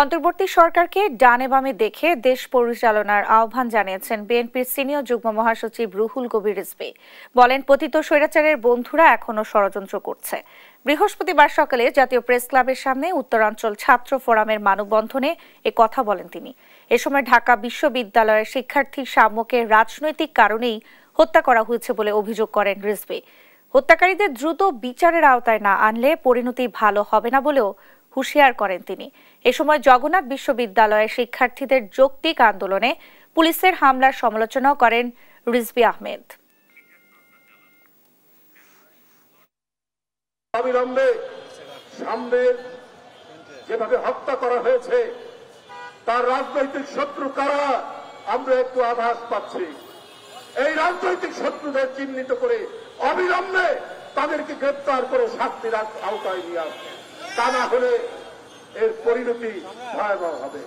অন্তর্বর্তী সরকারকে ডানে বামে দেখে দেশ পরিচালনার আহ্বান জানিয়েছেন বিএনপির সিনিয়র যুগ্ম মহাসচিব রুহুল কবির রিজভী। বলেন, পতিত স্বৈরাচারের বন্ধুরা এখনো ষড়যন্ত্র করছে। বৃহস্পতিবার সকালে জাতীয় প্রেস ক্লাবের সামনে উত্তরাঞ্চল ছাত্র ফোরামের মানববন্ধনে এ কথা বলেন তিনি। এ সময় ঢাকা বিশ্ববিদ্যালয়ের শিক্ষার্থী শাম্যকে রাজনৈতিক কারণেই হত্যা করা হয়েছে বলে অভিযোগ করেন রিজভী। হত্যাকারীদের দ্রুত বিচারের আওতায় না আনলে পরিণতি ভালো হবে না বলেও হুঁশিয়ার করেন তিনি। এ সময় জগন্নাথ বিশ্ববিদ্যালয়ের শিক্ষার্থীদের যৌক্তিক আন্দোলনে পুলিশের হামলার সমালোচনাও করেন রিজভী আহমেদ। অবিলম্বে সামনে যেভাবে হত্যা করা হয়েছে তার রাজনৈতিক শত্রু কারা আমরা একটু আভাস পাচ্ছি। এই রাজনৈতিক শত্রুদের চিহ্নিত করে অবিলম্বে তাদেরকে গ্রেপ্তার করে শাস্তির আওতায় নিয়ে আসবে, তা না হলে এর পরিণতি ভয়াবহ হবে।